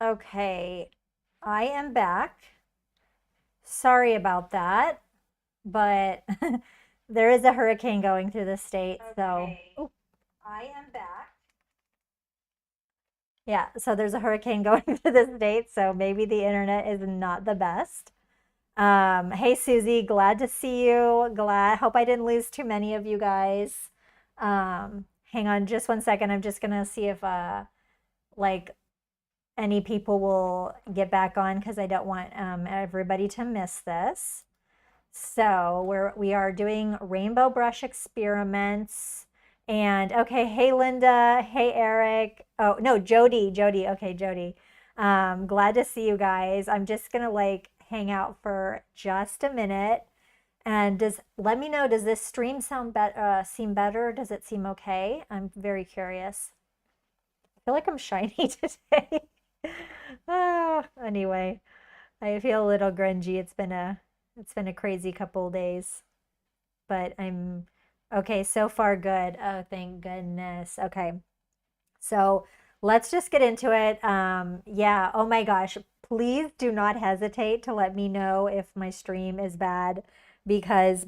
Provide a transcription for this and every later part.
Okay, I am back. Sorry about that, but there is a hurricane going through the state, so Okay, I am back. yeah, so there's a hurricane going through the state, so maybe the internet is not the best. Hey Susie, glad to see you. Hope I didn't lose too many of you guys. Hang on just one second. I'm just gonna see if like any people will get back on because I don't want everybody to miss this. So we are doing rainbow brush experiments. And okay, hey Linda, hey Eric. Oh no, Jody. Okay, Jody. Glad to see you guys. I'm just gonna like hang out for just a minute. And let me know, does this stream seem better? Does it seem okay? I'm very curious. I feel like I'm shiny today. Anyway, I feel a little grungy. It's been a crazy couple days, but I'm okay. So far, good. Oh, thank goodness. Okay, so let's just get into it. Yeah. Oh my gosh. Please do not hesitate to let me know if my stream is bad because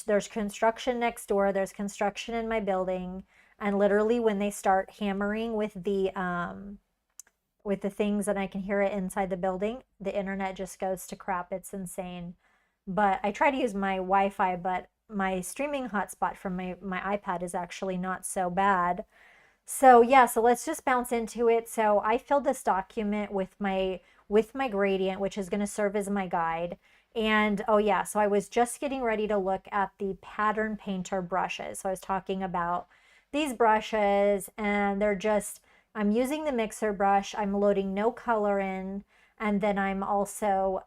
there's construction next door, there's construction in my building, and literally when they start hammering with the things and I can hear it inside the building, the internet just goes to crap. It's insane. But I try to use my Wi-Fi, but my streaming hotspot from my iPad is actually not so bad. So yeah, so let's just bounce into it. So I filled this document with my gradient, which is going to serve as my guide. And oh yeah, so I was just getting ready to look at the pattern painter brushes. So I was talking about these brushes and I'm using the mixer brush. I'm loading no color in. And then I'm also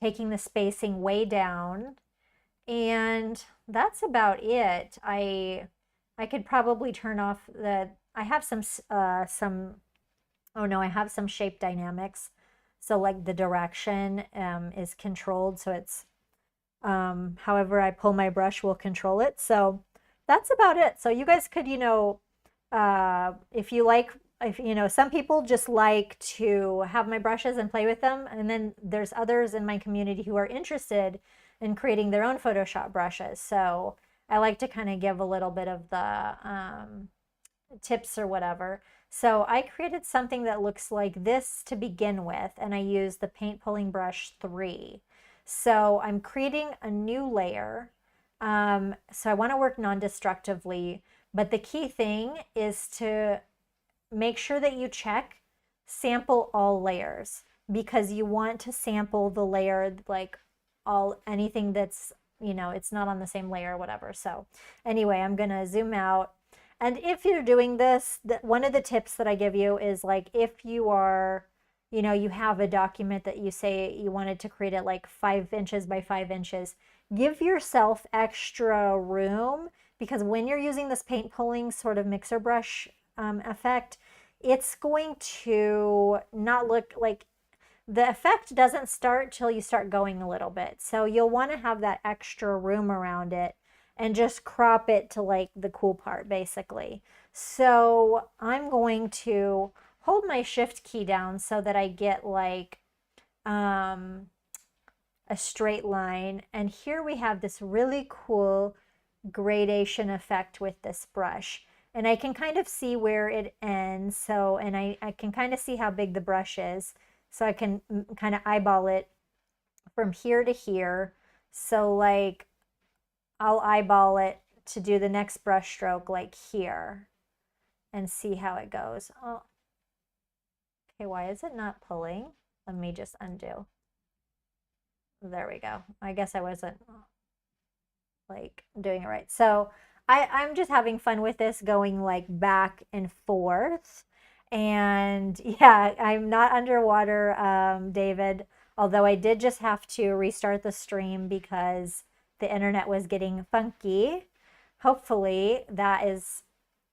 taking the spacing way down. And that's about it. I could probably turn off I have oh no, I have some shape dynamics. So like the direction is controlled. So it's however I pull my brush will control it. So that's about it. So you guys could, if you like, if some people just like to have my brushes and play with them, and then there's others in my community who are interested in creating their own Photoshop brushes. So I like to kind of give a little bit of the tips or whatever. So I created something that looks like this to begin with, and I used the paint pulling brush 3. So I'm creating a new layer. So I want to work non-destructively, but the key thing is to make sure that you check sample all layers because you want to sample the layer like anything that's, it's not on the same layer or whatever. So anyway, I'm going to zoom out. And if you're doing this, one of the tips that I give you is like if you are, you have a document that you say you wanted to create it like 5 inches by 5 inches, give yourself extra room because when you're using this paint pulling sort of mixer brush effect, it's going to not look like the effect doesn't start till you start going a little bit. So you'll want to have that extra room around it and just crop it to like the cool part basically. So I'm going to hold my shift key down so that I get like um, a straight line. And here we have this really cool gradation effect with this brush. And I can kind of see where it ends. So, and I can kind of see how big the brush is. So I can kind of eyeball it from here to here. So like I'll eyeball it to do the next brush stroke like here and see how it goes. Oh, okay, why is it not pulling? Let me just undo. There we go. I guess I wasn't like doing it right. So I'm just having fun with this going like back and forth. And yeah, I'm not underwater, David, although I did just have to restart the stream because the internet was getting funky. Hopefully that is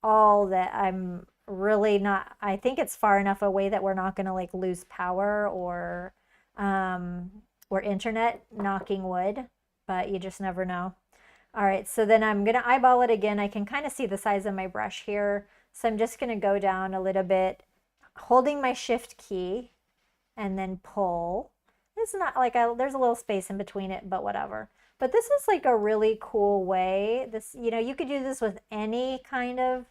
all that I'm really not, I think it's far enough away that we're not going to like lose power um, or internet, knocking wood, but you just never know. All right, so then I'm gonna eyeball it again. I can kind of see the size of my brush here. So I'm just gonna go down a little bit holding my shift key and then pull. It's not like there's a little space in between it, but whatever. But this is like a really cool way. This, you know, you could do this with any kind of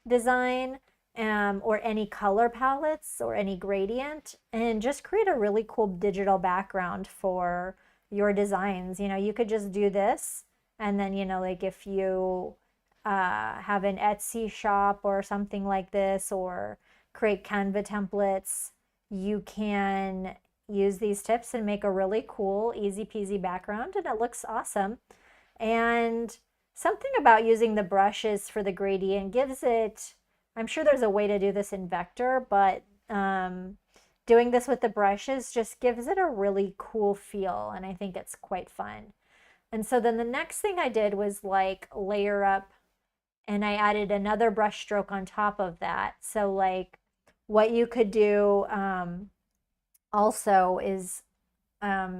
design, or any color palettes or any gradient, and just create a really cool digital background for your designs. You know, you could just do this, and then, you know, like if you have an Etsy shop or something like this, or create Canva templates, you can use these tips and make a really cool, easy peasy background, and it looks awesome. And something about using the brushes for the gradient gives it, I'm sure there's a way to do this in vector, but doing this with the brushes just gives it a really cool feel, and I think it's quite fun. And so then the next thing I did was like layer up, and I added another brush stroke on top of that. So like what you could do also is,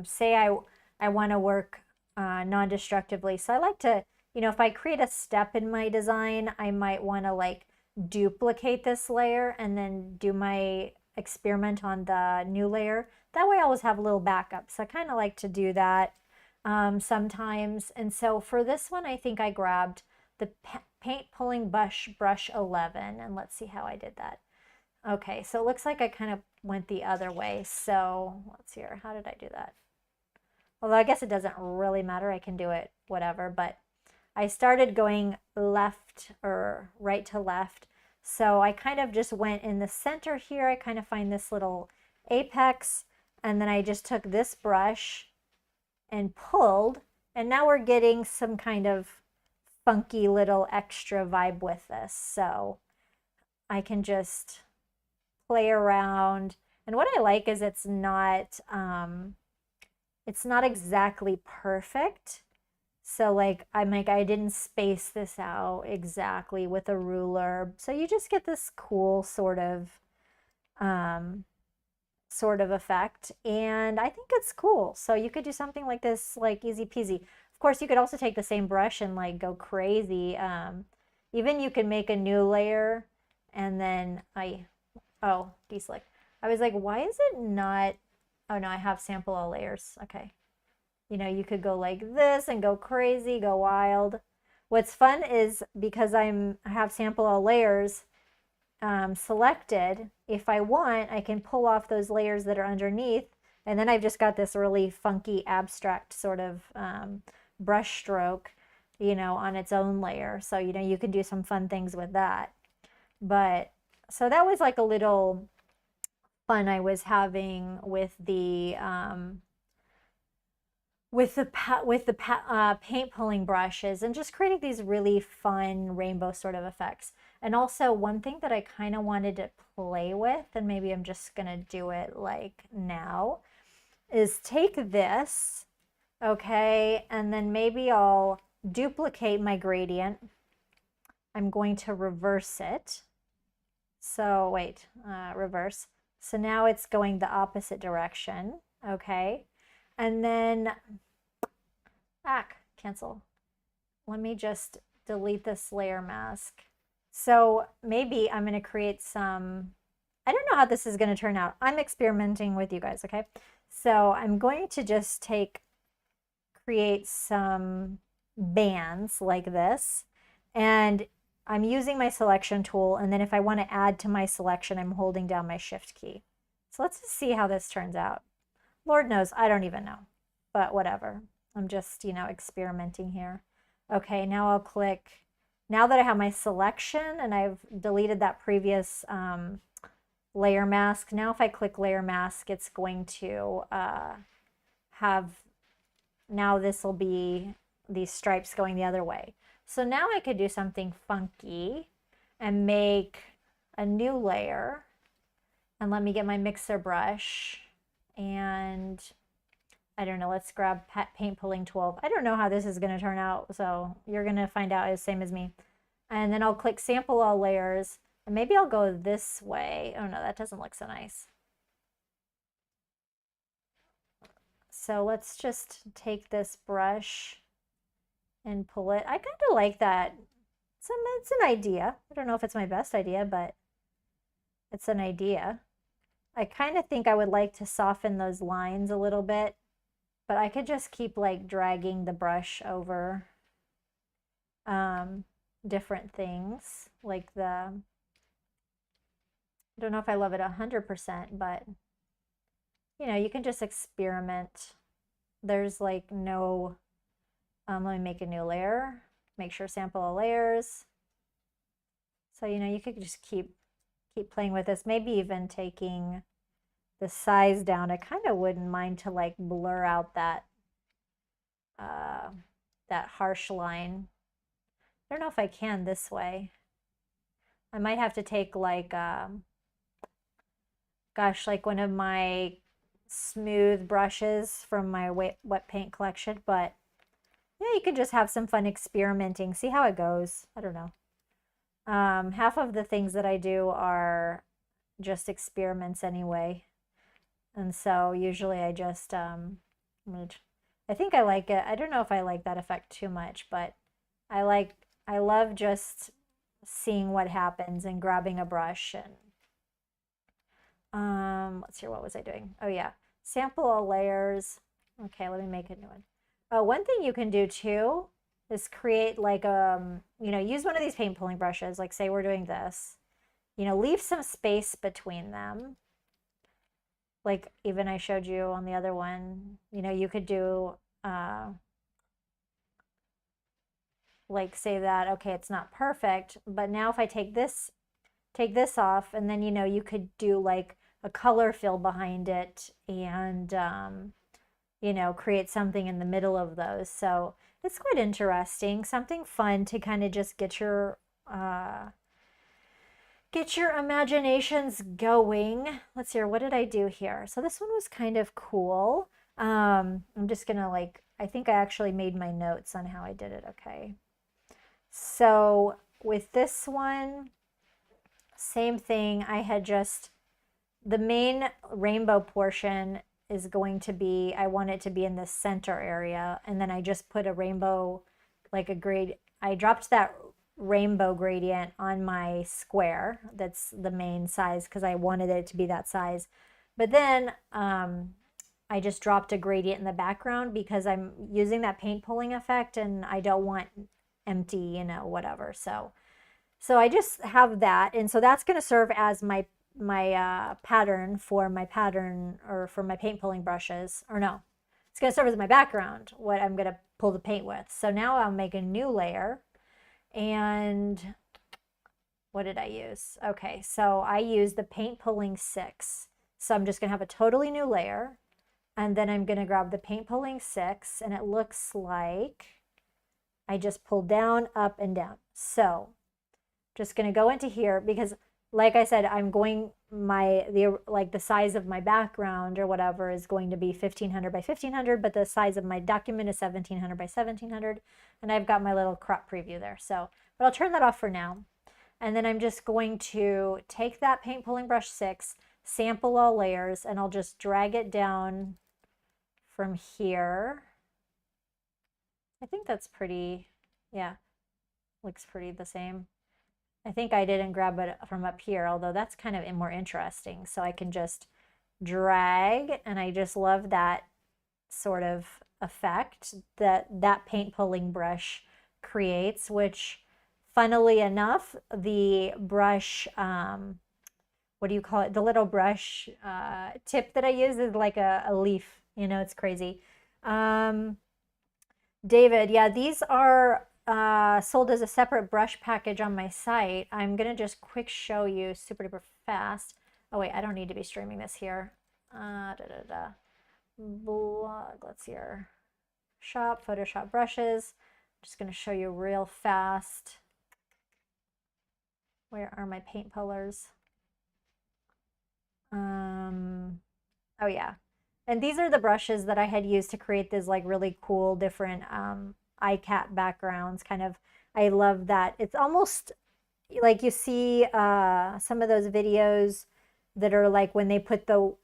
say I want to work non-destructively. So I like to, you know, if I create a step in my design, I might want to like duplicate this layer and then do my experiment on the new layer. That way I always have a little backup. So I kind of like to do that sometimes. And so for this one, I think I grabbed the paint pulling brush 11, and let's see how I did that. Okay, so it looks like I kind of went the other way. So let's see here. How did I do that? Although I guess it doesn't really matter. I can do it whatever, but I started going left or right to left. So I kind of just went in the center here. I kind of find this little apex, and then I just took this brush and pulled, and now we're getting some kind of funky little extra vibe with this. So I can just play around. And what I like is it's not exactly perfect. So like I didn't space this out exactly with a ruler. So you just get this cool sort of effect, and I think it's cool. So you could do something like this, like easy peasy. Of course, you could also take the same brush and like go crazy. Even you can make a new layer, and then deslick. I was like, why is it not? Oh no, I have sample all layers. Okay. You know, you could go like this and go crazy, go wild. What's fun is because I have sample all layers selected, if I want, I can pull off those layers that are underneath, and then I've just got this really funky abstract sort of brush stroke, you know, on its own layer. So, you know, you can do some fun things with that. But so that was like a little fun I was having with the paint pulling brushes, and just creating these really fun rainbow sort of effects. And also one thing that I kind of wanted to play with, and maybe I'm just gonna do it like now, is take this, okay, and then maybe I'll duplicate my gradient. I'm going to reverse it. So wait, reverse. So now it's going the opposite direction, okay? And then, cancel. Let me just delete this layer mask. So maybe I'm gonna create some, I don't know how this is gonna turn out. I'm experimenting with you guys, okay? So I'm going to just create some bands like this, and I'm using my selection tool, and then if I want to add to my selection, I'm holding down my shift key. So let's just see how this turns out. Lord knows, I don't even know, but whatever. I'm just, you know, experimenting here. Okay, now I'll click, now that I have my selection and I've deleted that previous layer mask, now if I click layer mask, it's going to now this will be these stripes going the other way. So now I could do something funky and make a new layer. And let me get my mixer brush, and I don't know, let's grab paint pulling 12. I don't know how this is going to turn out, so you're going to find out as same as me. And then I'll click sample all layers, and maybe I'll go this way. Oh no, that doesn't look so nice. So let's just take this brush and pull it. I kind of like that. It's an idea. I don't know if it's my best idea, but It's an idea. I kind of think I would like to soften those lines a little bit, but I could just keep like dragging the brush over different things like I don't know if I love it 100%, but you know, you can just experiment. There's like no, let me make a new layer, make sure sample all layers. So, you know, you could just keep playing with this, maybe even taking the size down. I kind of wouldn't mind to like blur out that that harsh line. I don't know if I can this way. I might have to take like gosh, like one of my smooth brushes from my wet paint collection, but yeah, you can just have some fun experimenting, see how it goes. I don't know. Half of the things that I do are just experiments anyway. And so usually I just, I think I like it. I don't know if I like that effect too much, but I love just seeing what happens and grabbing a brush and, let's see, what was I doing? Oh yeah, sample all layers. Okay, let me make a new one. One thing you can do too is create like, you know, use one of these paint pulling brushes, like say we're doing this, you know, leave some space between them. Like even I showed you on the other one, you know, you could do, like say that, okay, it's not perfect, but now if I take this off, and then, you know, you could do like a color fill behind it and, you know, create something in the middle of those. So it's quite interesting, something fun to kind of just get your imaginations going. Let's see, what did I do here? So this one was kind of cool. I'm just gonna like, I think I actually made my notes on how I did it. Okay. So with this one, same thing. I had just, the main rainbow portion is going to be, I want it to be in the center area. And then I just put a rainbow, like a grade, I dropped that rainbow gradient on my square. That's the main size because I wanted it to be that size. But then I just dropped a gradient in the background because I'm using that paint pulling effect and I don't want empty, you know, whatever. So I just have that. And so that's going to serve as my pattern for my pattern, or for my paint pulling brushes, or no, it's going to serve as my background, what I'm going to pull the paint with. So now I'll make a new layer. And what did I use? Okay, so I used the paint pulling 6. So I'm just going to have a totally new layer. And then I'm going to grab the paint pulling 6, and it looks like I just pull down, up, and down. So just going to go into here because, like I said, I'm going, like the size of my background or whatever is going to be 1500 by 1500, but the size of my document is 1700 by 1700, and I've got my little crop preview there. So, but I'll turn that off for now. And then I'm just going to take that paint pulling brush 6, sample all layers, and I'll just drag it down from here. I think that's pretty, yeah, looks pretty the same. I think I didn't grab it from up here, although that's kind of more interesting. So I can just drag, and I just love that sort of effect that paint pulling brush creates, which funnily enough, the brush, what do you call it? The little brush tip that I use is like a leaf, you know, it's crazy. David, yeah, these are sold as a separate brush package on my site. I'm gonna just quick show you super duper fast. Oh wait, I don't need to be streaming this here. Blog, let's see here. Shop, Photoshop brushes. I'm just gonna show you real fast. Where are my paint pullers? Oh yeah. And these are the brushes that I had used to create this like really cool different iCat backgrounds. Kind of, I love that. It's almost like you see some of those videos that are like when they put the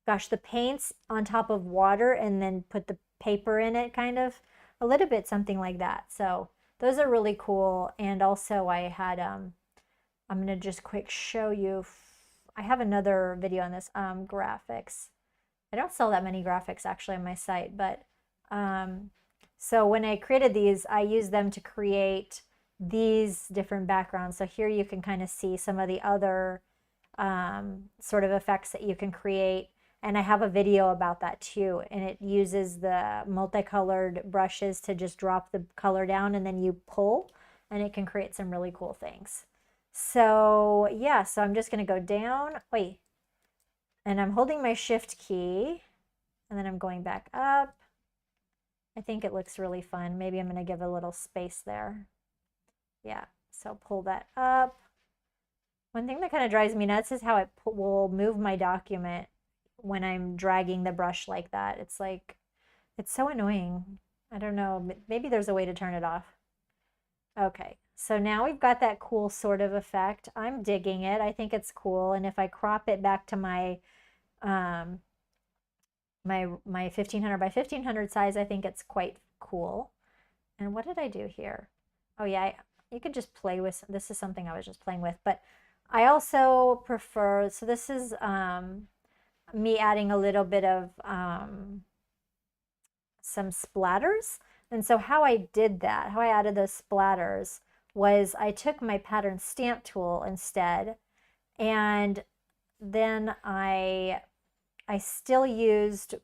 gosh, the paints on top of water and then put the paper in it, kind of a little bit something like that. So those are really cool. And also I had I'm going to just quick show you. I have another video on this, graphics. I don't sell that many graphics actually on my site, but so when I created these, I used them to create these different backgrounds. So here you can kind of see some of the other sort of effects that you can create. And I have a video about that too. And it uses the multicolored brushes to just drop the color down and then you pull and it can create some really cool things. So yeah, so I'm just going to go down. Wait. And I'm holding my shift key and then I'm going back up. I think it looks really fun. Maybe I'm going to give a little space there. Yeah, so pull that up. One thing that kind of drives me nuts is how it will move my document when I'm dragging the brush like that. It's like, it's so annoying. I don't know, maybe there's a way to turn it off. Okay, so now we've got that cool sort of effect. I'm digging it. I think it's cool. And if I crop it back to my my 1500 by 1500 size, I think it's quite cool. And what did I do here? Oh yeah, you could just play with, this is something I was just playing with, but I also prefer, so this is me adding a little bit of some splatters. And so how I did that, how I added those splatters was I took my pattern stamp tool instead, and then I still used,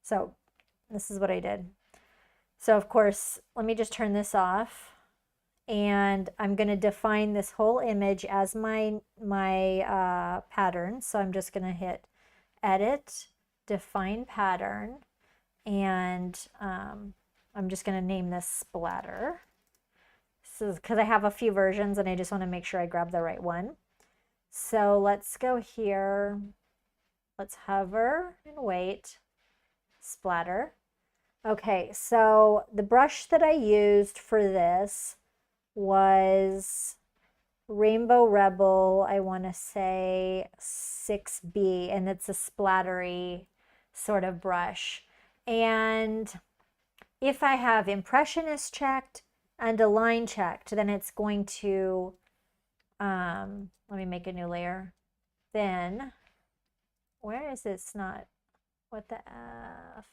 so this is what I did. So of course, let me just turn this off. And I'm going to define this whole image as my pattern. So I'm just going to hit Edit, Define Pattern, and I'm just going to name this Splatter. So because I have a few versions and I just want to make sure I grab the right one. So let's go here. Let's hover and wait. Splatter. Okay, so the brush that I used for this was Rainbow Rebel, I want to say 6B, and it's a splattery sort of brush. And if I have Impressionist checked and Align checked, then it's going to, let me make a new layer. Then, where is this not, what the F?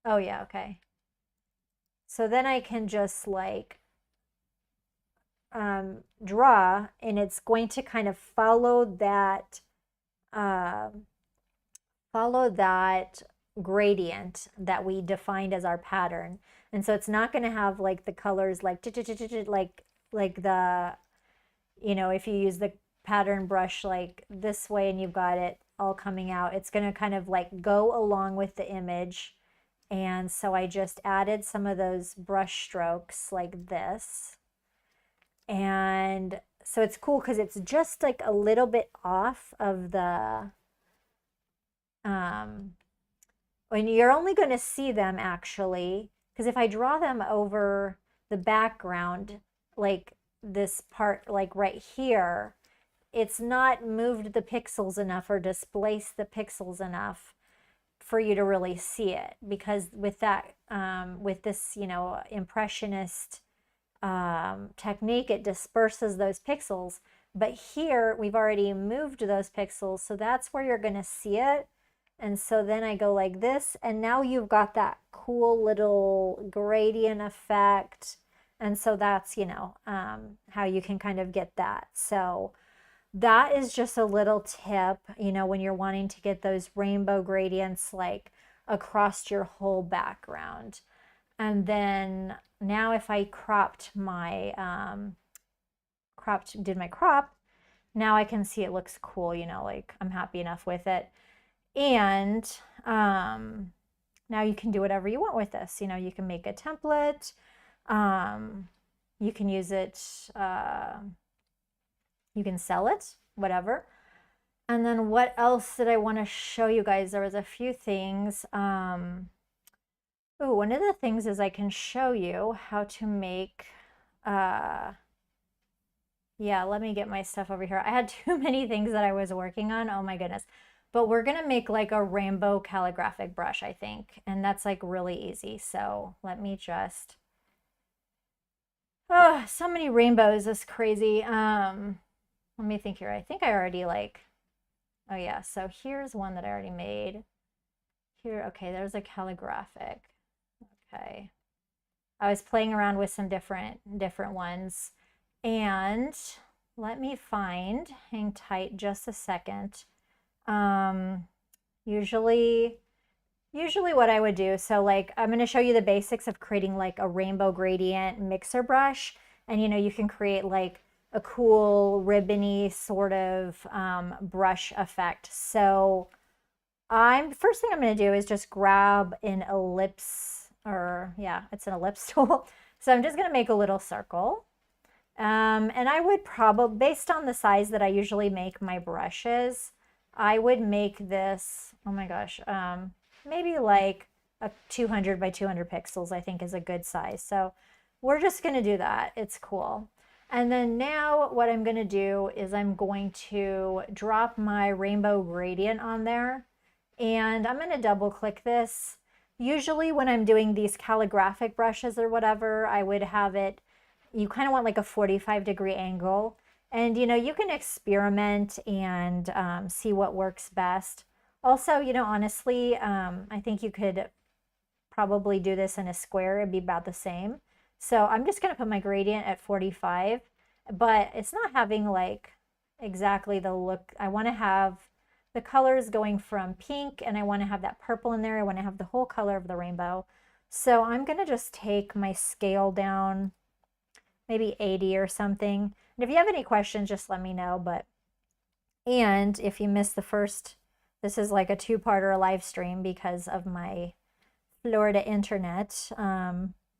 Oh yeah, okay. So then I can just like draw, and it's going to kind of follow that gradient that we defined as our pattern. And so it's not going to have like the colors like the, you know, if you use the pattern brush like this way and you've got it all coming out, it's going to kind of like go along with the image. And so I just added some of those brush strokes like this. And so it's cool because it's just like a little bit off of the, when you're only going to see them actually, because if I draw them over the background, like this part, like right here, it's not moved the pixels enough or displaced the pixels enough for you to really see it. Because with that, with this, you know, impressionist technique, it disperses those pixels. But here we've already moved those pixels, so that's where you're going to see it. And so then I go like this, and now you've got that cool little gradient effect. And so that's, you know, how you can kind of get that. So that is just a little tip, you know, when you're wanting to get those rainbow gradients like across your whole background. And then now if I cropped my, did my crop, now I can see it looks cool, you know, like I'm happy enough with it. And now you can do whatever you want with this. You know, you can make a template. You can use it, you can sell it, whatever. And then what else did I want to show you guys? There was a few things. Oh, one of the things is I can show you how to make, yeah, let me get my stuff over here. I had too many things that I was working on. Oh my goodness. But we're going to make like a rainbow calligraphic brush, I think. And that's like really easy. So let me just, Oh, so many rainbows is crazy. Let me think here. I think I already like, oh yeah, so here's one that I already made. Here, okay, there's a calligraphic. Okay. I was playing around with some different ones. And let me find, hang tight just a second. Um, usually usually what I would do, so like I'm going to show you the basics of creating like a rainbow gradient mixer brush. And you can create like a cool ribbony sort of brush effect. So first thing I'm going to do is just grab an ellipse, or yeah, it's an ellipse tool. So I'm just going to make a little circle. And I would probably, based on the size that I usually make my brushes, I would make this, oh my gosh, maybe like a 200 by 200 pixels, I think is a good size. So we're just going to do that. It's cool. And then now what I'm going to do is I'm going to drop my rainbow gradient on there. And I'm going to double click this. Usually when I'm doing these calligraphic brushes or whatever, I would have it, you kind of want like a 45-degree angle. And you can experiment and see what works best. Also, honestly, I think you could probably do this in a square. It'd be about the same. So I'm just going to put my gradient at 45, but it's not having like exactly the look. I want to have the colors going from pink, and I want to have that purple in there. I want to have the whole color of the rainbow. So I'm going to just take my scale down, maybe 80 or something. And if you have any questions, just let me know. And if you missed the first, this is like a two-parter live stream because of my Florida internet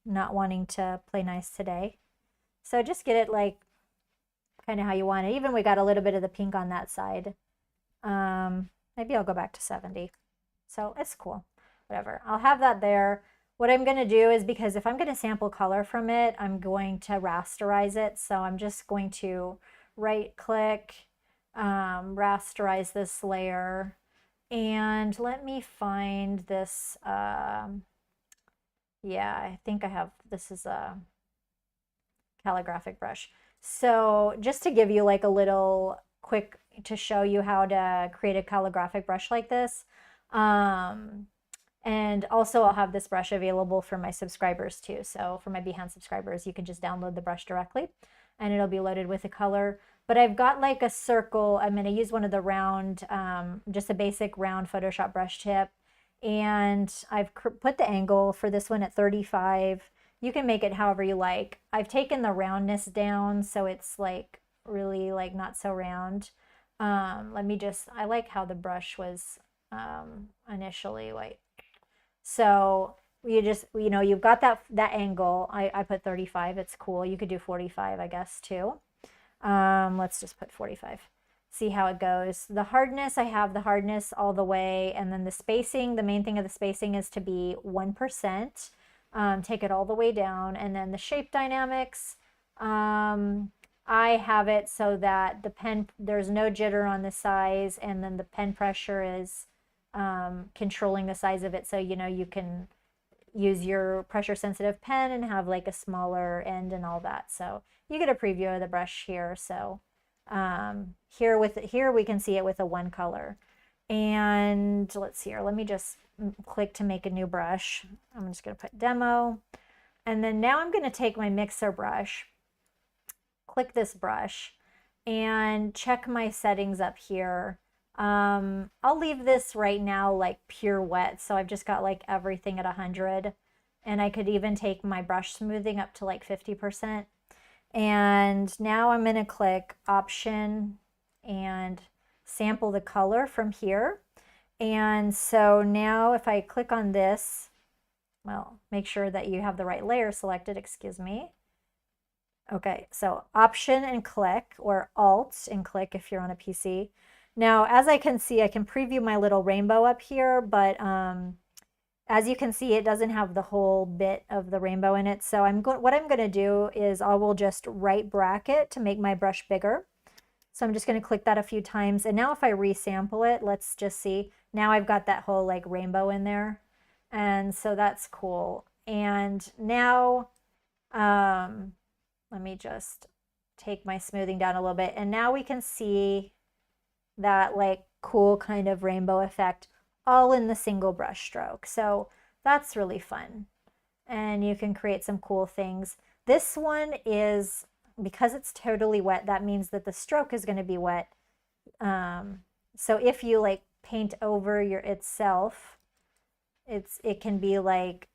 not wanting to play nice today. So just get it like kind of how you want it. Even we got a little bit of the pink on that side. Maybe I'll go back to 70. So it's cool. Whatever. I'll have that there. What I'm going to do is, because if I'm going to sample color from it, I'm going to rasterize it. So I'm just going to right click, rasterize this layer. And let me find this. Yeah, I think I have, this is a calligraphic brush. So just to give you like a little quick, to show you how to create a calligraphic brush like this. And also I'll have this brush available for my subscribers too. So for my Behance subscribers, you can just download the brush directly and it'll be loaded with a color. But I've got like a circle. I'm going to use one of the round, just a basic round Photoshop brush tip. And I've put the angle for this one at 35. You can make it however you like. I've taken the roundness down so it's like really like not so round. Let me just, I like how the brush was initially like, so you just, you've got that angle. I put 35. It's cool. You could do 45, I guess, too. Let's just put 45. See how it goes. The hardness, I have the hardness all the way. And then the spacing, the main thing of the spacing is to be 1%. Take it all the way down. And then the shape dynamics, I have it so that the pen, there's no jitter on the size, and then the pen pressure is controlling the size of it. So, you can use your pressure sensitive pen and have like a smaller end and all that. So you get a preview of the brush here. So here we can see it with a one color. And let's see here. Let me just click to make a new brush. I'm just going to put demo. And then now I'm going to take my mixer brush, click this brush, and check my settings up here. I'll leave this right now like pure wet. So I've just got like everything at 100. And I could even take my brush smoothing up to like 50%. And now I'm going to click option and sample the color from here. And so now if I click on this, well, make sure that you have the right layer selected, excuse me. Okay, so option and click, or alt and click if you're on a PC. Now, as I can see, I can preview my little rainbow up here, but as you can see, it doesn't have the whole bit of the rainbow in it. So what I'm going to do is I will just right bracket to make my brush bigger. So I'm just going to click that a few times. And now if I resample it, let's just see. Now I've got that whole like rainbow in there. And so that's cool. And now let me just take my smoothing down a little bit. And now we can see that like cool kind of rainbow effect all in the single brush stroke. So that's really fun. And you can create some cool things. This one is, because it's totally wet, that means that the stroke is going to be wet. So if you like paint over your itself, it can be like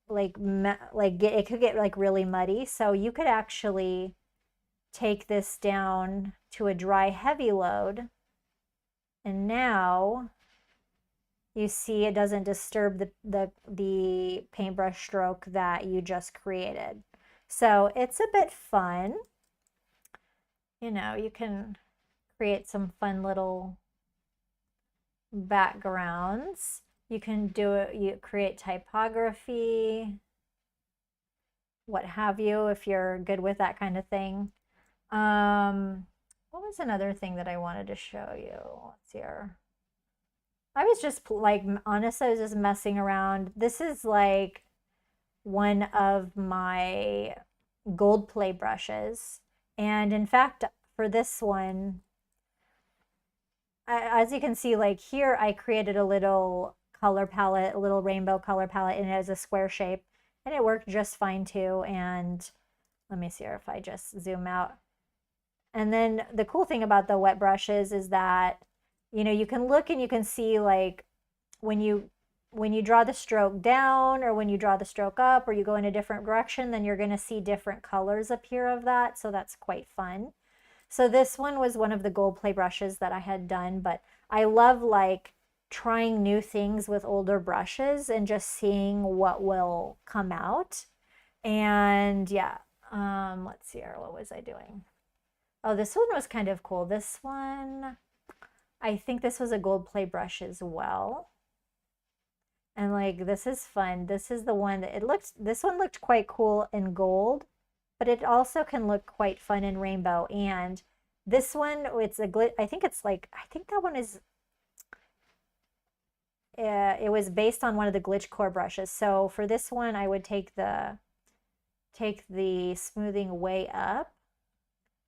it could get like really muddy. So you could actually take this down to a dry heavy load, and now you see it doesn't disturb the paintbrush stroke that you just created. So it's a bit fun. You know, you can create some fun little backgrounds. You can do it, you create typography, what have you, if you're good with that kind of thing. What was another thing that I wanted to show you? Let's see here. I was just like, honestly, I was just messing around. This is like one of my gold play brushes. And in fact, for this one, as you can see, like here, I created a little color palette, a little rainbow color palette, and it has a square shape, and it worked just fine too. And let me see here if I just zoom out. And then the cool thing about the wet brushes is that, you know, you can look and you can see like when you draw the stroke down or when you draw the stroke up or you go in a different direction, then you're going to see different colors appear of that. So that's quite fun. So this one was one of the gold play brushes that I had done, but I love like trying new things with older brushes and just seeing what will come out. And yeah, let's see here, what was I doing? Oh, this one was kind of cool. This one, I think this was a gold play brush as well. And like, this is fun. This is the one that this one looked quite cool in gold, but it also can look quite fun in rainbow. And this one, it's a I think it's like, I think that one is, it was based on one of the glitch core brushes. So for this one, I would take the smoothing way up,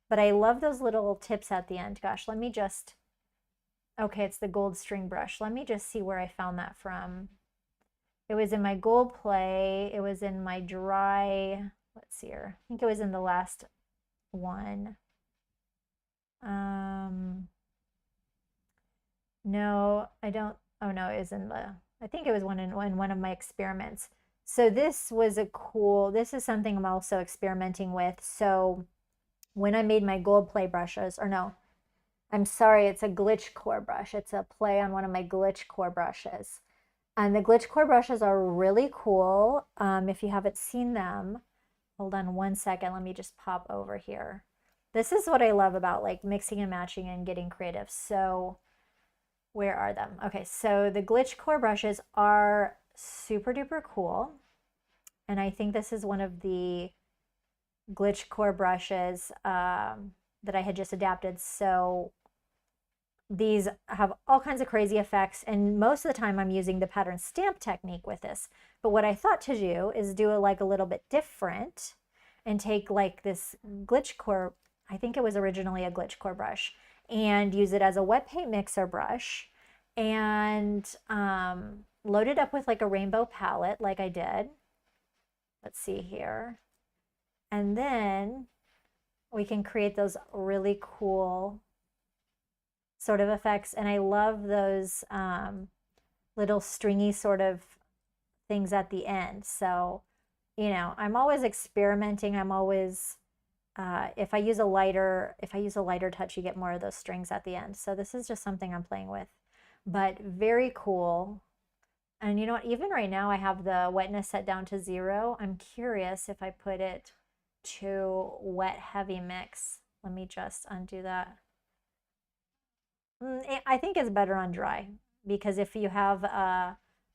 but I love those little tips at the end. Gosh, let me just, okay, it's the gold string brush. Let me just see where I found that from. It was in my gold play. It was in my dry, let's see here. I think it was in the last one. No, I don't, oh no, it was in the, I think it was in one of my experiments. So this was a cool, this is something I'm also experimenting with. So when I made my gold play brushes, or no, I'm sorry, it's a glitch core brush. It's a play on one of my glitch core brushes. And the glitch core brushes are really cool. If you haven't seen them, hold on one second. Let me just pop over here. This is what I love about like mixing and matching and getting creative. So where are them? Okay, so the glitch core brushes are super duper cool. And I think this is one of the glitch core brushes that I had just adapted. So these have all kinds of crazy effects, and most of the time I'm using the pattern stamp technique with this. But what I thought to do is do it like a little bit different and take like this glitch core, I think it was originally a glitch core brush, and use it as a wet paint mixer brush and load it up with like a rainbow palette like I did. Let's see here. And then we can create those really cool sort of effects. And I love those little stringy sort of things at the end. So, you know, I'm always experimenting. I'm always, if I use a lighter touch, you get more of those strings at the end. So this is just something I'm playing with, but very cool. And you know what, even right now I have the wetness set down to 0. I'm curious if I put it to wet heavy mix. Let me just undo that. I think it's better on dry, because if you have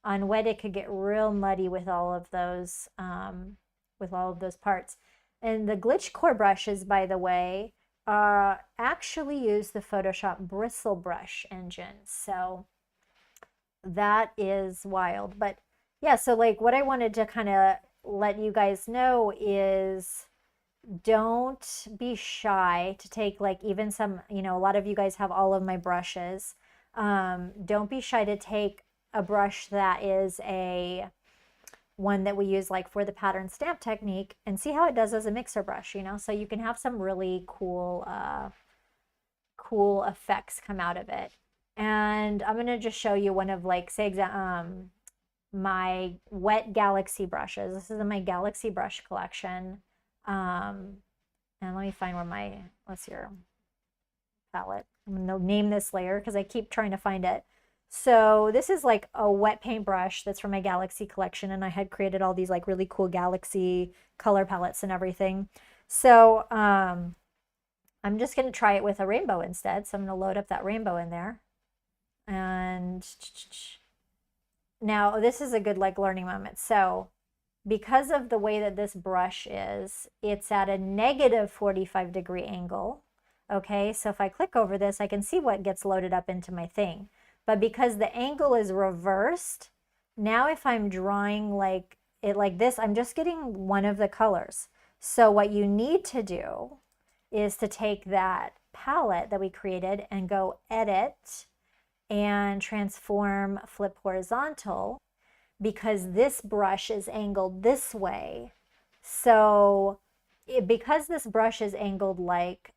on wet, it could get real muddy with all of those parts. And the glitch core brushes, by the way, actually use the Photoshop bristle brush engine. So that is wild. But yeah, so like what I wanted to kind of let you guys know is don't be shy to take like even some, a lot of you guys have all of my brushes. Don't be shy to take a brush that is a one that we use like for the pattern stamp technique and see how it does as a mixer brush, so you can have some really cool effects come out of it. And I'm going to just show you one of like, say, my wet galaxy brushes. This is in my galaxy brush collection. And let me find where let's see here, palette. I'm going to name this layer because I keep trying to find it. So this is like a wet paint brush that's from my galaxy collection, and I had created all these like really cool galaxy color palettes and everything. So I'm just going to try it with a rainbow instead. So I'm going to load up that rainbow in there. And now this is a good like learning moment. So because of the way that this brush is, it's at a negative 45-degree angle. Okay, so if I click over this, I can see what gets loaded up into my thing. But because the angle is reversed, now if I'm drawing like it like this, I'm just getting one of the colors. So what you need to do is to take that palette that we created and go edit and transform flip horizontal, because this brush is angled this way. So because this brush is angled like,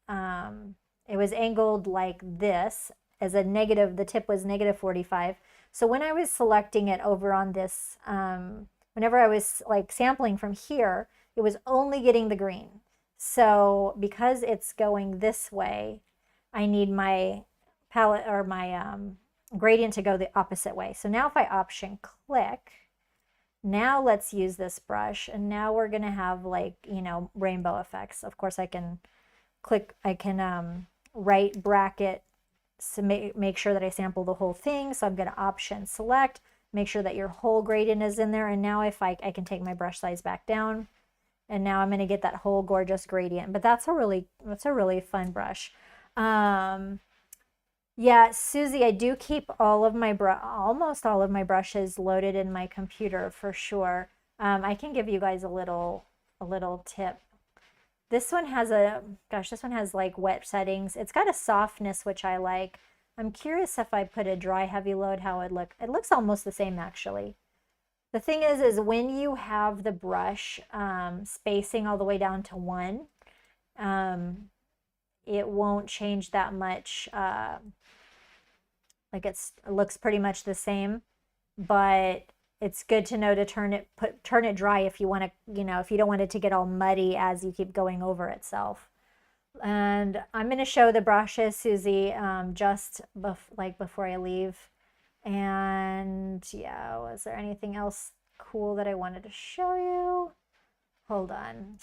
it was angled like this as a negative, the tip was negative 45. So when I was selecting it over on this, whenever I was like sampling from here, it was only getting the green. So because it's going this way, I need my palette or my gradient to go the opposite way. So now if I option click, now let's use this brush, and now we're going to have like, rainbow effects. Of course I can click, I can right bracket, so make sure that I sample the whole thing. So I'm going to option select, make sure that your whole gradient is in there. And now if I can take my brush size back down, and now I'm going to get that whole gorgeous gradient. But that's a really fun brush. Yeah, Susie, I do keep almost all of my brushes loaded in my computer for sure. I can give you guys a little tip. This one has this one has like wet settings. It's got a softness, which I like. I'm curious if I put a dry heavy load, how it look. It looks almost the same actually. The thing is when you have the brush spacing all the way down to 1, it won't change that much. Like it looks pretty much the same, but it's good to know to turn it dry if you want to, if you don't want it to get all muddy as you keep going over itself. And I'm going to show the brushes, Susie, just before I leave. And yeah, was there anything else cool that I wanted to show you? Hold on.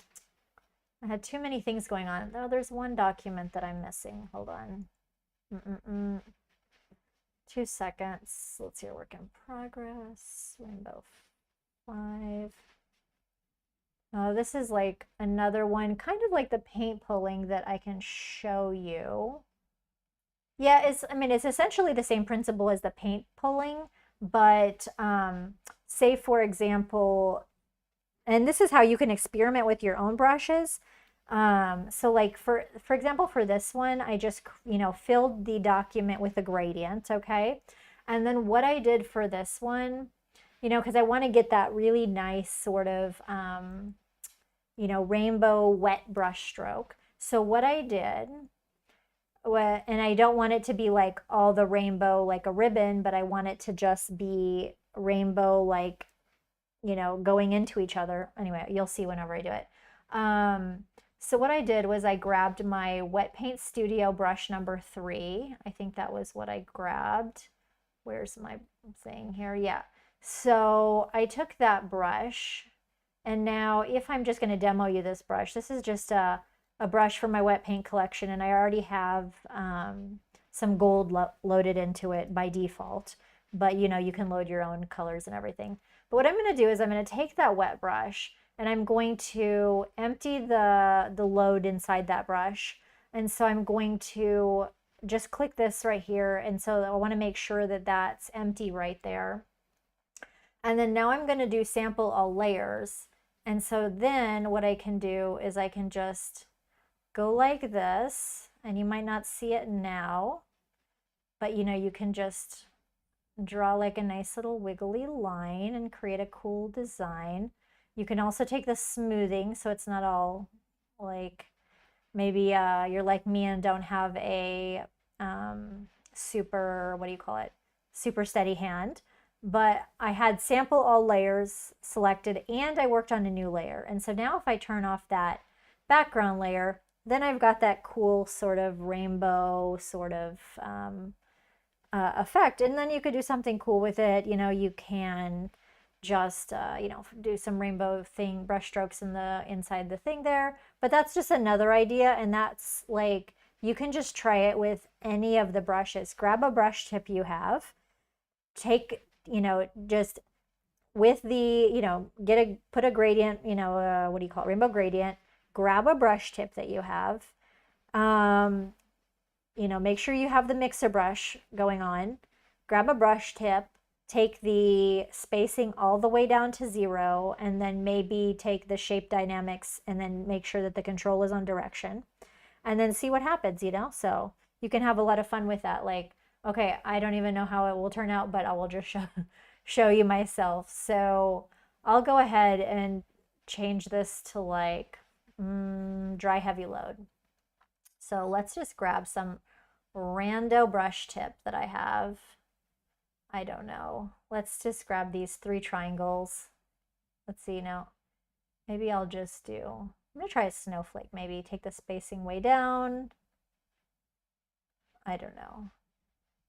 I had too many things going on. Oh, there's one document that I'm missing. Hold on. 2 seconds. Let's see, work in progress. Rainbow 5. Oh, this is like another one, kind of like the paint pulling that I can show you. Yeah, it's essentially the same principle as the paint pulling, but say for example, and this is how you can experiment with your own brushes. So like for example, for this one, I just, filled the document with a gradient, okay? And then what I did for this one, because I want to get that really nice sort of, rainbow wet brush stroke. So what I did, and I don't want it to be like all the rainbow like a ribbon, but I want it to just be rainbow like, going into each other. Anyway, you'll see whenever I do it. So what I did was I grabbed my Wet Paint Studio brush number 3. I think that was what I grabbed. Where's my thing here? Yeah. So I took that brush, and now if I'm just going to demo you this brush, this is just a brush from my wet paint collection, and I already have some gold loaded into it by default. But you can load your own colors and everything. But what I'm going to do is I'm going to take that wet brush, and I'm going to empty the load inside that brush. And so I'm going to just click this right here. And so I want to make sure that that's empty right there. And then now I'm going to do sample all layers. And so then what I can do is I can just go like this, and you might not see it now, but you can just draw like a nice little wiggly line and create a cool design. You can also take the smoothing so it's not all like, maybe you're like me and don't have a super, what do you call it? Super steady hand. But I had sample all layers selected and I worked on a new layer. And so now if I turn off that background layer, then I've got that cool sort of rainbow sort of effect. And then you could do something cool with it. You can just do some rainbow thing brush strokes in the inside the thing there. But that's just another idea, and that's like, you can just try it with any of the brushes. Grab a brush tip you have, take just with the put a gradient, what do you call it, rainbow gradient. Grab a brush tip that you have, make sure you have the mixer brush going on. Grab a brush tip, take the spacing all the way down to 0, and then maybe take the shape dynamics and then make sure that the control is on direction, and then see what happens. So you can have a lot of fun with that. Like, okay, I don't even know how it will turn out, but I will just show you myself. So I'll go ahead and change this to like dry heavy load. So let's just grab some rando brush tip that I have. I don't know. Let's just grab these 3 triangles. Let's see, maybe I'll just I'm gonna try a snowflake. Maybe take the spacing way down. I don't know.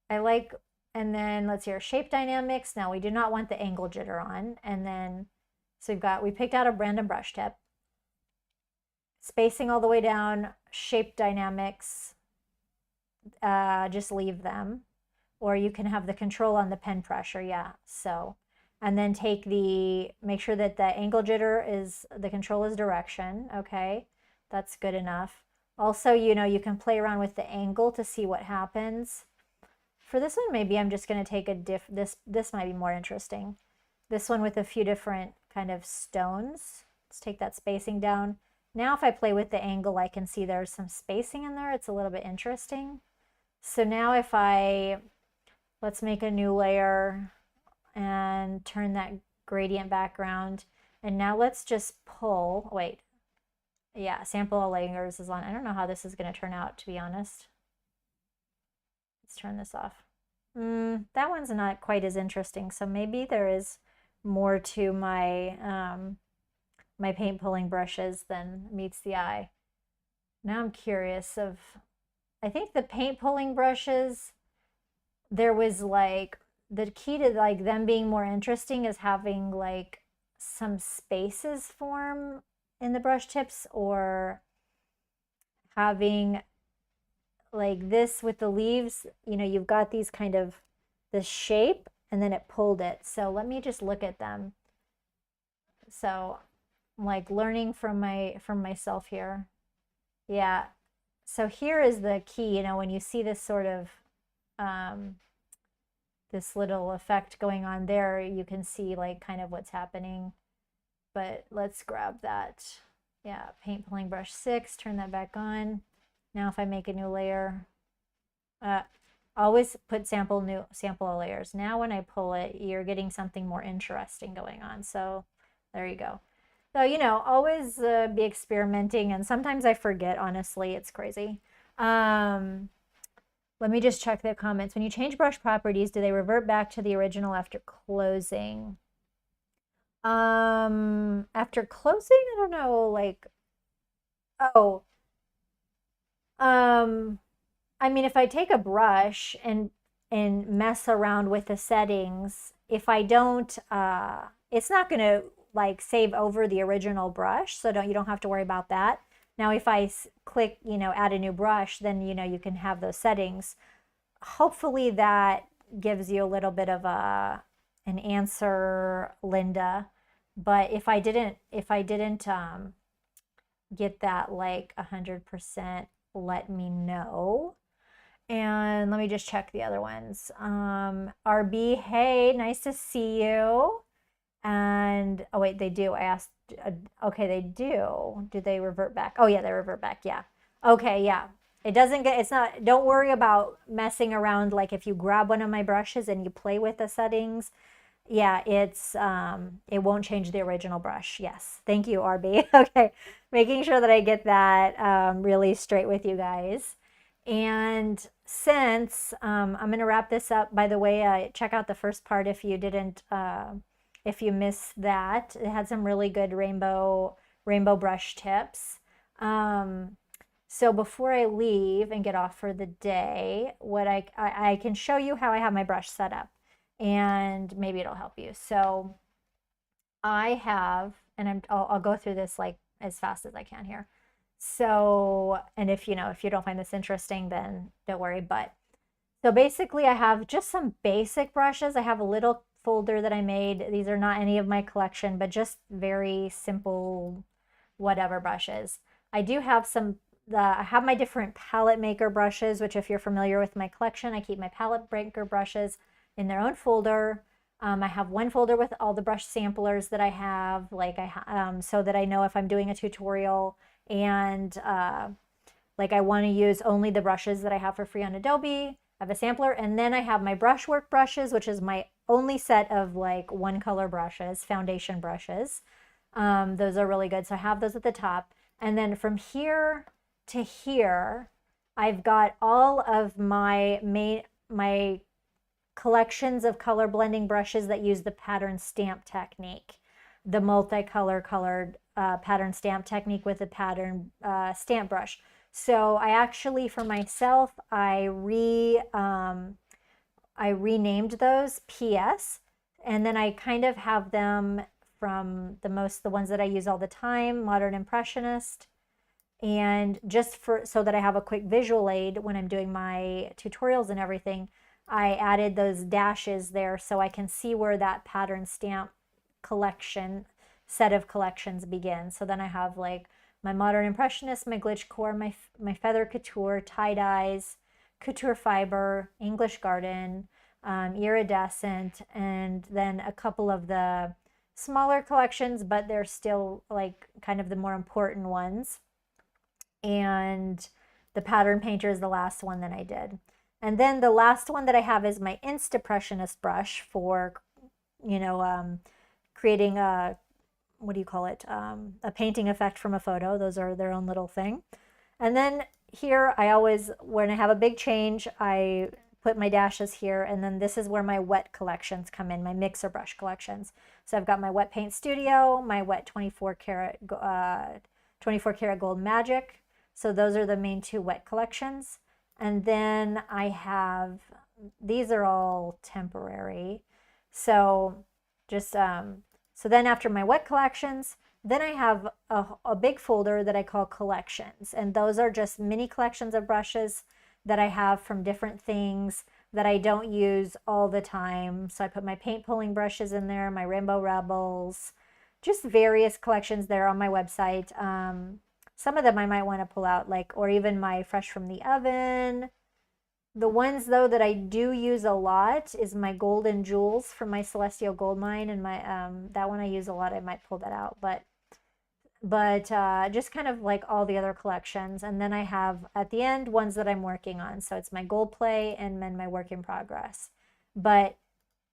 And then let's see our shape dynamics. Now we do not want the angle jitter on. And then, so we picked out a random brush tip. Spacing all the way down, shape dynamics, just leave them. Or you can have the control on the pen pressure, yeah. So, and then make sure that the angle jitter the control is direction, okay? That's good enough. Also, you can play around with the angle to see what happens. For this one, maybe I'm just gonna take this might be more interesting. This one with a few different kind of stones. Let's take that spacing down. Now if I play with the angle, I can see there's some spacing in there. It's a little bit interesting. So now let's make a new layer and turn that gradient background. And now let's just sample all layers is on. I don't know how this is going to turn out, to be honest. Let's turn this off. That one's not quite as interesting. So maybe there is more to my my paint pulling brushes than meets the eye. Now I'm curious I think the paint pulling brushes, there was like, the key to like them being more interesting is having like some spaces form in the brush tips, or having like this with the leaves, you've got these kind of this shape and then it pulled it. So let me just look at them. So I'm like learning from myself here. Yeah. So here is the key, when you see this sort of this little effect going on there, you can see like kind of what's happening. But let's grab that. Yeah, paint pulling brush 6, turn that back on. Now if I make a new layer, always put sample layers. Now when I pull it, you're getting something more interesting going on. So there you go. So, always be experimenting, and sometimes I forget, honestly, it's crazy. Let me just check the comments. When you change brush properties, do they revert back to the original after closing? After closing, I don't know, like, oh, I mean, if I take a brush and mess around with the settings, if I don't, it's not going to like save over the original brush, so you don't have to worry about that. Now, if I click, add a new brush, then, you can have those settings. Hopefully that gives you a little bit of an answer, Linda. But if I didn't get that like 100%, let me know. And let me just check the other ones. RB, hey, nice to see you. And oh wait, they do. I asked. Okay, they do. Do they revert back? Oh yeah, they revert back. Yeah. Okay, yeah. It doesn't get. It's not. Don't worry about messing around. Like if you grab one of my brushes and you play with the settings, yeah, it won't change the original brush. Yes. Thank you, RB. Okay. Making sure that I get that really straight with you guys. And since I'm going to wrap this up, by the way, check out the first part if you didn't, if you missed that. It had some really good rainbow brush tips. So before I leave and get off for the day, what I can show you how I have my brush set up, and maybe it'll help you. So I have, and I'll go through this like as fast as I can here. So, and if if you don't find this interesting, then don't worry. But so basically, I have just some basic brushes. I have a little folder that I made. These are not any of my collection, but just very simple, whatever brushes. I do have I have my different palette maker brushes, which if you're familiar with my collection, I keep my palette maker brushes in their own folder. I have one folder with all the brush samplers that I have, like so that I know if I'm doing a tutorial and like I want to use only the brushes that I have for free on Adobe. I have a sampler, and then I have my brushwork brushes, which is my only set of like one color brushes, foundation brushes. Those are really good. So I have those at the top. And then from here to here, I've got all of my collections of color blending brushes that use the pattern stamp technique, the multicolor colored pattern stamp technique with a pattern stamp brush. So I actually, for myself, I renamed those PS, and then I kind of have them from the ones that I use all the time, Modern Impressionist, and just so that I have a quick visual aid when I'm doing my tutorials and everything, I added those dashes there so I can see where that pattern stamp set of collections begins. So then I have like my Modern Impressionist, my Glitch Core, my Feather Couture, Tie-Dyes, Couture Fiber, English Garden, Iridescent, and then a couple of the smaller collections, but they're still like kind of the more important ones. And the Pattern Painter is the last one that I did. And then the last one that I have is my Instapressionist brush for, creating what do you call it? A painting effect from a photo. Those are their own little thing. And then here, when I have a big change, I put my dashes here, and then this is where my wet collections come in, my mixer brush collections. So I've got my Wet Paint Studio, my Wet 24 karat gold magic. So those are the main two wet collections. And then I have, these are all temporary. So just, so then after my wet collections, then I have a big folder that I call collections. And those are just mini collections of brushes that I have from different things that I don't use all the time. So I put my paint pulling brushes in there, my Rainbow Rebels, just various collections there on my website. Some of them I might want to pull out, or even my Fresh from the Oven. The ones though that I do use a lot is my Golden Jewels from my Celestial Gold Mine, and my that one I use a lot. I might pull that out, but just kind of like all the other collections. And then I have at the end ones that I'm working on. So it's my Gold Play and then my work in progress. But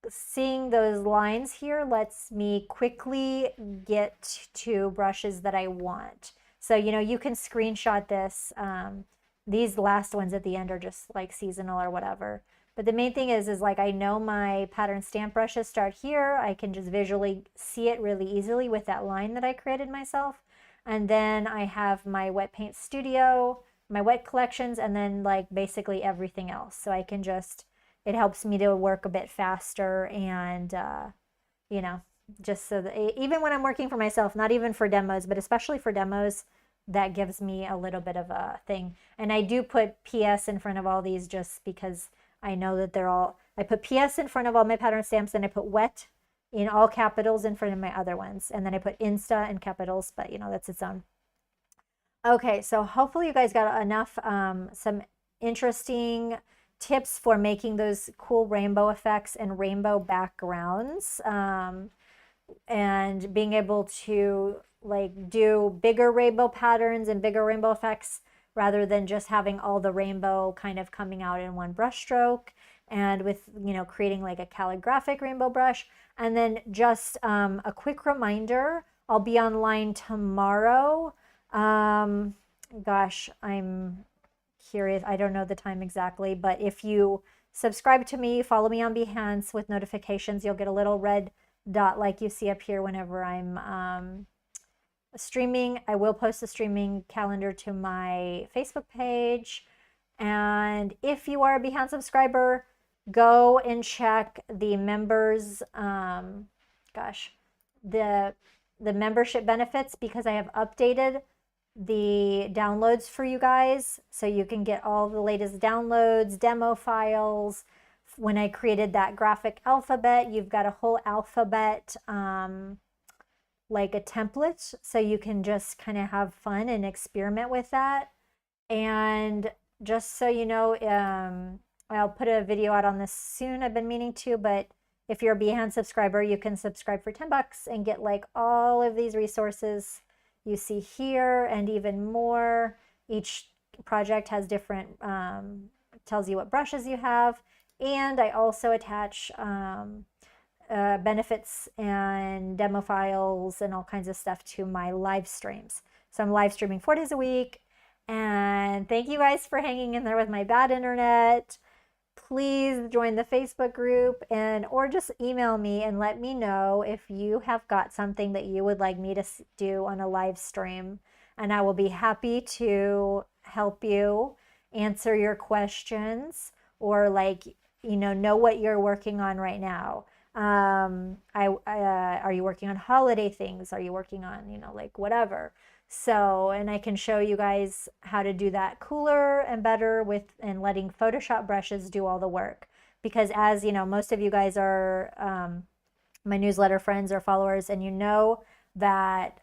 seeing those lines here lets me quickly get to brushes that I want. So, you can screenshot this. These last ones at the end are just like seasonal or whatever. But the main thing is like I know my pattern stamp brushes start here. I can just visually see it really easily with that line that I created myself. And then I have my Wet Paint Studio, my wet collections, and then like basically everything else. So I can it helps me to work a bit faster and, just so that even when I'm working for myself, not even for demos, but especially for demos, that gives me a little bit of a thing. And I do put PS in front of all these just because I know that I put PS in front of all my pattern stamps, and I put wet in all capitals in front of my other ones. And then I put Insta in capitals, but that's its own. Okay, so hopefully you guys got enough, some interesting tips for making those cool rainbow effects and rainbow backgrounds. and being able to like do bigger rainbow patterns and bigger rainbow effects rather than just having all the rainbow kind of coming out in one brush stroke, and with, you know, creating like a calligraphic rainbow brush. And then just a quick reminder, I'll be online tomorrow. Gosh, I'm curious. I don't know the time exactly, but if you subscribe to me, follow me on Behance with notifications, you'll get a little red dot like you see up here whenever I'm streaming. I will post the streaming calendar to my Facebook page. And if you are a Behance subscriber, go and check the members, gosh, the membership benefits, because I have updated the downloads for you guys, so you can get all the latest downloads, demo files. When I created that graphic alphabet, you've got a whole alphabet, like a template, so you can just kind of have fun and experiment with that. And just so you know, I'll put a video out on this soon. I've been meaning to, but if you're a Behance subscriber, you can subscribe for $10 and get like all of these resources you see here and even more. Each project has different, tells you what brushes you have. And I also attach benefits and demo files and all kinds of stuff to my live streams. So I'm live streaming 4 days a week. And thank you guys for hanging in there with my bad internet. Please join the Facebook group, and or just email me and let me know if you have got something that you would like me to do on a live stream, and I will be happy to help you answer your questions, or like, you know what you're working on right now. Are you working on holiday things? Are you working on, you know, like whatever? So, and I can show you guys how to do that cooler and better with, and letting Photoshop brushes do all the work. Because as you know, most of you guys are my newsletter friends or followers, and you know that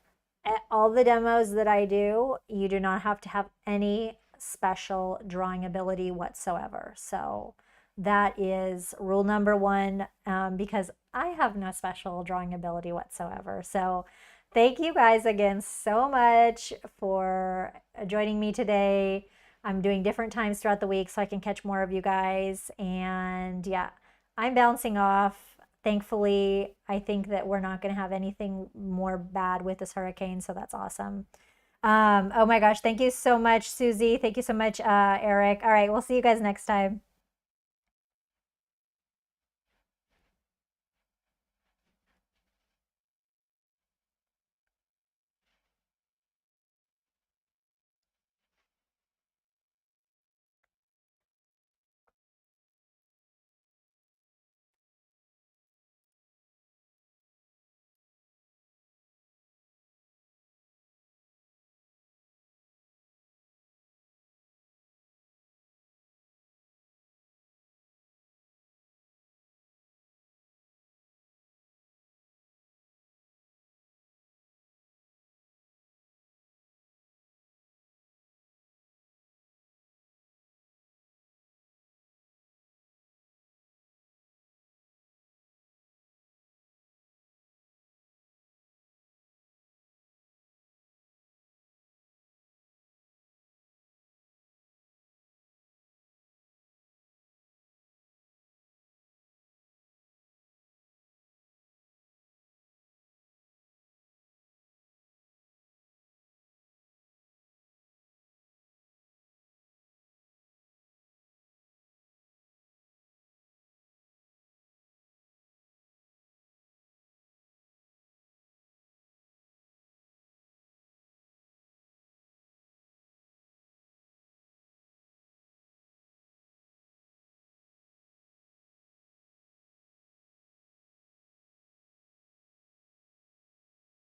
all the demos that I do, you do not have to have any special drawing ability whatsoever. So that is rule number one, because I have no special drawing ability whatsoever. So thank you guys again so much for joining me today. I'm doing different times throughout the week so I can catch more of you guys. And yeah, I'm bouncing off. Thankfully, I think that we're not going to have anything more bad with this hurricane, so that's awesome. Oh my gosh, thank you so much, Susie. Thank you so much, Eric. All right, we'll see you guys next time.